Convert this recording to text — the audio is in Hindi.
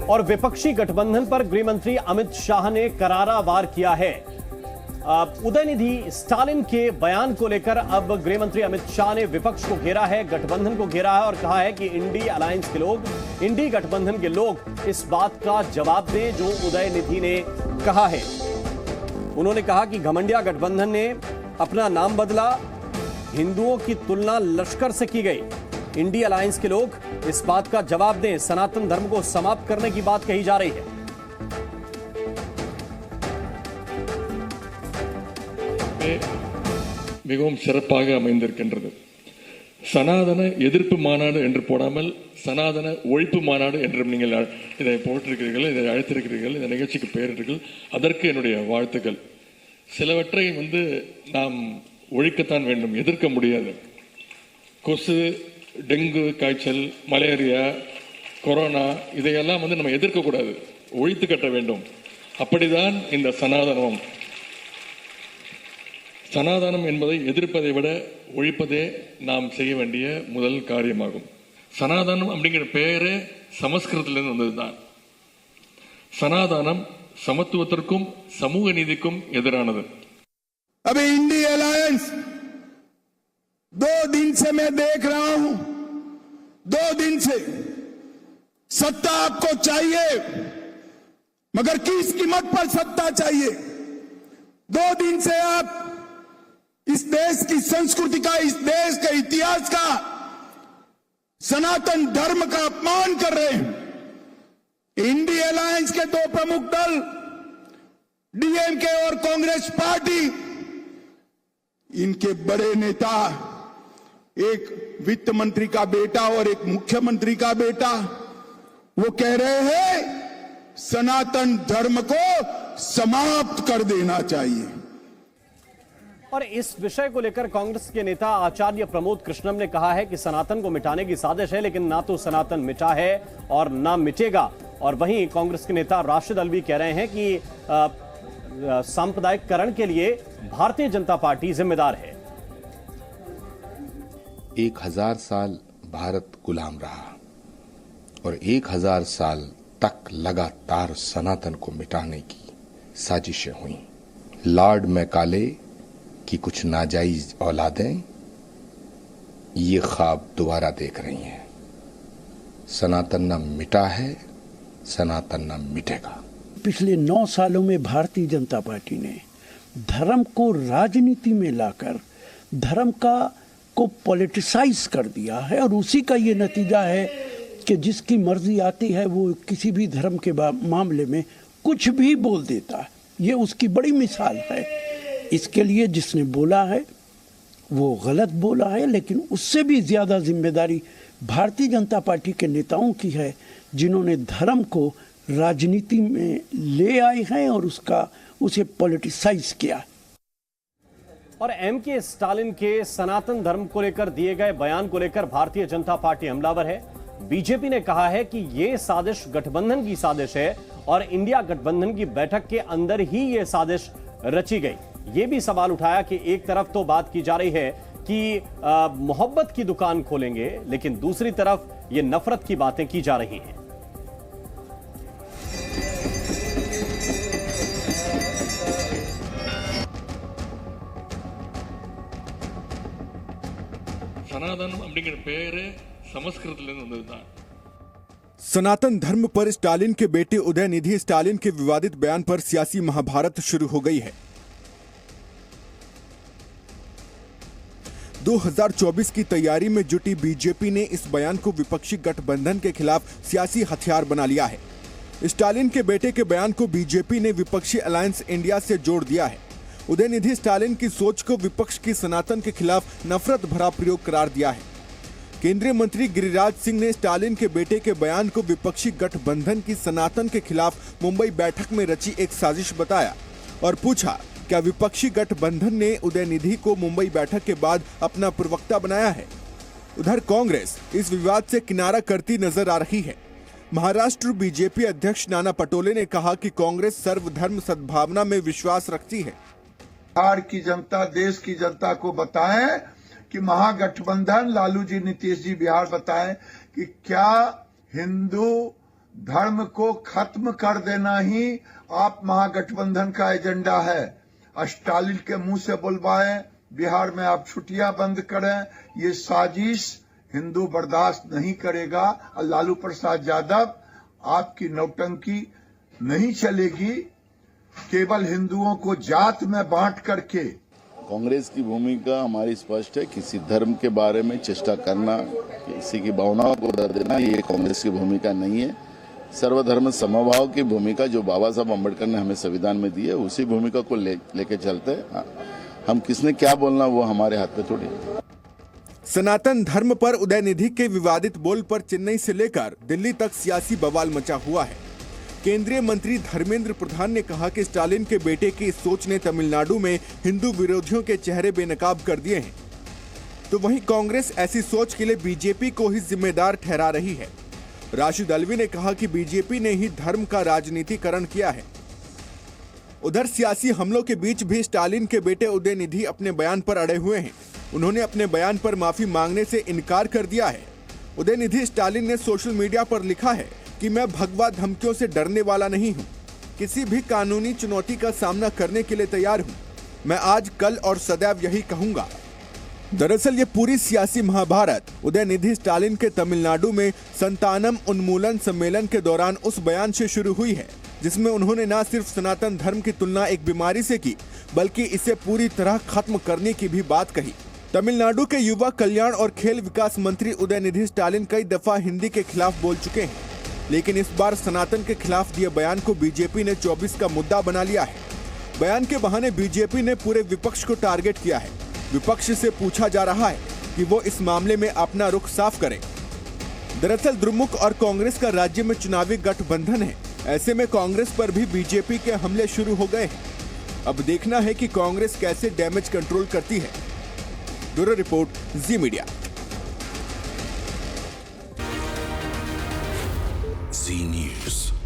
और विपक्षी गठबंधन पर गृहमंत्री अमित शाह ने करारा वार किया है। उदयनिधि स्टालिन के बयान को लेकर अब गृहमंत्री अमित शाह ने विपक्ष को घेरा है, गठबंधन को घेरा है और कहा है कि इंडी अलायंस के लोग, इंडी गठबंधन के लोग इस बात का जवाब दें जो उदयनिधि ने कहा है। उन्होंने कहा कि घमंडिया गठबंधन ने अपना नाम बदला, हिंदुओं की तुलना लश्कर से की गई। इंडी अलायंस के लोग इस बात का जवाब दें, सनातन धर्म को समाप्त करने की बात कही जा रही है। மிகவும் சிறப்பாக அமைந்திருக்கின்றது. சனாதன எதிர்ப்பு மாநாடு என்று போடாமல் சனாதன ஒழிப்பு மாநாடு என்றும் நீங்கள் இதை போட்டிருக்கிறீர்கள், இதை அழைத்திருக்கிறீர்கள், இந்த நிகழ்ச்சிக்கு பெயரிட்டீர்கள். அதற்கு என்னுடைய வாழ்த்துக்கள். சிலவற்றை நாம் ஒழிக்கத்தான் வேண்டும், எதிர்க்க முடியாது. கொசு, டெங்கு காய்ச்சல், மலேரியா, கொரோனா இதையெல்லாம் நம்ம எதிர்க்கக்கூடாது, ஒழித்து கட்ட வேண்டும். அப்படிதான் இந்த சனாதனம். சனாதனம் என்பதை எதிர்ப்பதை விட ஒழிப்பதே நாம் செய்ய வேண்டிய முதல் காரியமாகும். சனாதனம் அப்படிங்கிற பெயரே சமஸ்கிருதத்திலிருந்து வந்ததுதான். சனாதனம் சமத்துவத்திற்கும் சமூக நீதிக்கும் எதிரானது. अभी इंडी अलायंस 2 दिन से मैं देख रहा हूं, 2 दिन से सत्ता आपको चाहिए, मगर किस कीमत पर सत्ता चाहिए? 2 दिन से आप इस देश की संस्कृति का, इस देश के इतिहास का, सनातन धर्म का अपमान कर रहे हैं। इंडी अलायंस के 2 प्रमुख दल डीएमके और कांग्रेस पार्टी, इनके बड़े नेता, एक वित्त मंत्री का बेटा और एक मुख्यमंत्री का बेटा, वो कह रहे हैं सनातन धर्म को समाप्त कर देना चाहिए। और इस विषय को लेकर कांग्रेस के नेता आचार्य प्रमोद कृष्णम ने कहा है कि सनातन को मिटाने की साजिश है, लेकिन ना तो सनातन मिटा है और ना मिटेगा। और वहीं कांग्रेस के नेता राशिद अलवी कह रहे हैं कि सांप्रदायिकरण के लिए भारतीय जनता पार्टी जिम्मेदार है। 1000 साल भारत गुलाम रहा और 1000 साल तक लगातार सनातन को मिटाने की साजिशें हुई। लॉर्ड मैकाले की कुछ नाजायज औलादें ये ख्वाब दोबारा देख रही हैं। सनातन न मिटा है, सनातन न मिटेगा। पिछले 9 सालों में भारतीय जनता पार्टी ने धर्म को राजनीति में लाकर धर्म को पॉलिटिसाइज कर दिया है और उसी का ये नतीजा है कि जिसकी मर्जी आती है वो किसी भी धर्म के मामले में कुछ भी बोल देता है। ये उसकी बड़ी मिसाल है। इसके लिए जिसने बोला है वो गलत बोला है, लेकिन उससे भी ज्यादा जिम्मेदारी भारतीय जनता पार्टी के नेताओं की है, जिन्होंने धर्म को राजनीति में ले आए हैं और उसे पॉलिटिसाइज किया। और एमके स्टालिन के सनातन धर्म को लेकर दिए गए बयान को लेकर भारतीय जनता पार्टी हमलावर है। बीजेपी ने कहा है कि यह साजिश गठबंधन की साजिश है और इंडिया गठबंधन की बैठक के अंदर ही यह साजिश रची गई। यह भी सवाल उठाया कि एक तरफ तो बात की जा रही है कि मोहब्बत की दुकान खोलेंगे, लेकिन दूसरी तरफ यह नफरत की बातें की जा रही हैं। சனாதனம் அப்படிங்கிற பேரு சமஸ்கிருதத்திலிருந்து வந்ததுதான்। सनातन धर्म पर स्टालिन के बेटे उदयनिधि स्टालिन के विवादित बयान पर सियासी महाभारत शुरू हो गई है। 2024 की तैयारी में जुटी बीजेपी ने इस बयान को विपक्षी गठबंधन के खिलाफ सियासी हथियार बना लिया है। स्टालिन के बेटे के बयान को बीजेपी ने विपक्षी अलायंस इंडिया से जोड़ दिया है। उदयनिधि स्टालिन की सोच को विपक्ष की सनातन के खिलाफ नफरत भरा प्रयोग करार दिया है। केंद्रीय मंत्री गिरिराज सिंह ने स्टालिन के बेटे के बयान को विपक्षी गठबंधन की सनातन के खिलाफ मुंबई बैठक में रची एक साजिश बताया और पूछा, क्या विपक्षी गठबंधन ने उदयनिधि को मुंबई बैठक के बाद अपना प्रवक्ता बनाया है? उधर कांग्रेस इस विवाद से किनारा करती नजर आ रही है। महाराष्ट्र बीजेपी अध्यक्ष नाना पटोले ने कहा कि कांग्रेस सर्वधर्म सद्भावना में विश्वास रखती है। बिहार की जनता, देश की जनता को बताएं कि महागठबंधन, लालू जी, नीतीश जी बिहार बताएं कि क्या हिंदू धर्म को खत्म कर देना ही आप महागठबंधन का एजेंडा है। स्टालिन के मुंह से बुलवाएं, बिहार में आप छुट्टियां बंद करें, ये साजिश हिंदू बर्दाश्त नहीं करेगा। और लालू प्रसाद यादव, आपकी नौटंकी नहीं चलेगी। केवल हिंदुओं को जात में बांट करके कांग्रेस की भूमिका हमारी स्पष्ट है। किसी धर्म के बारे में चेष्टा करना, किसी की भावनाओं को दर्द देना, ये कांग्रेस की भूमिका नहीं है। सर्वधर्म समभाव की भूमिका जो बाबा साहब अम्बेडकर ने हमें संविधान में दी है, उसी भूमिका को लेके चलते हैं। हम किसने क्या बोलना वो हमारे हाथ में थोड़ी है। सनातन धर्म पर उदयनिधि के विवादित बोल पर चेन्नई से लेकर दिल्ली तक सियासी बवाल मचा हुआ है। केंद्रीय मंत्री धर्मेंद्र प्रधान ने कहा कि स्टालिन के बेटे की इस सोच ने तमिलनाडु में हिंदू विरोधियों के चेहरे बेनकाब कर दिए हैं। तो वहीं कांग्रेस ऐसी सोच के लिए बीजेपी को ही जिम्मेदार ठहरा रही है। राशिद अल्वी ने कहा कि बीजेपी ने ही धर्म का राजनीतिकरण किया है। उधर सियासी हमलों के बीच भी स्टालिन के बेटे उदयनिधि अपने बयान पर अड़े हुए हैं। उन्होंने अपने बयान पर माफी मांगने से इनकार कर दिया है। उदयनिधि स्टालिन ने सोशल मीडिया पर लिखा है कि मैं भगवा धमकियों से डरने वाला नहीं हूं, किसी भी कानूनी चुनौती का सामना करने के लिए तैयार हूं। मैं आज, कल और सदैव यही कहूंगा। दरअसल ये पूरी सियासी महाभारत उदयनिधि स्टालिन के तमिलनाडु में संतानम उन्मूलन सम्मेलन के दौरान उस बयान से शुरू हुई है जिसमें उन्होंने न सिर्फ सनातन धर्म की तुलना एक बीमारी से की, बल्कि इसे पूरी तरह खत्म करने की भी बात कही। तमिलनाडु के युवा कल्याण और खेल विकास मंत्री उदयनिधि स्टालिन कई दफा हिंदी के खिलाफ बोल चुके हैं, लेकिन इस बार सनातन के खिलाफ दिए बयान को बीजेपी ने 24 का मुद्दा बना लिया है। बयान के बहाने बीजेपी ने पूरे विपक्ष को टारगेट किया है। विपक्ष से पूछा जा रहा है कि वो इस मामले में अपना रुख साफ करें। दरअसल द्रमुक और कांग्रेस का राज्य में चुनावी गठबंधन है। ऐसे में कांग्रेस पर भी बीजेपी के हमले शुरू हो गए हैं। अब देखना है कि कांग्रेस कैसे डैमेज कंट्रोल करती है। ब्यूरो रिपोर्ट, जी मीडिया। जी न्यूज़।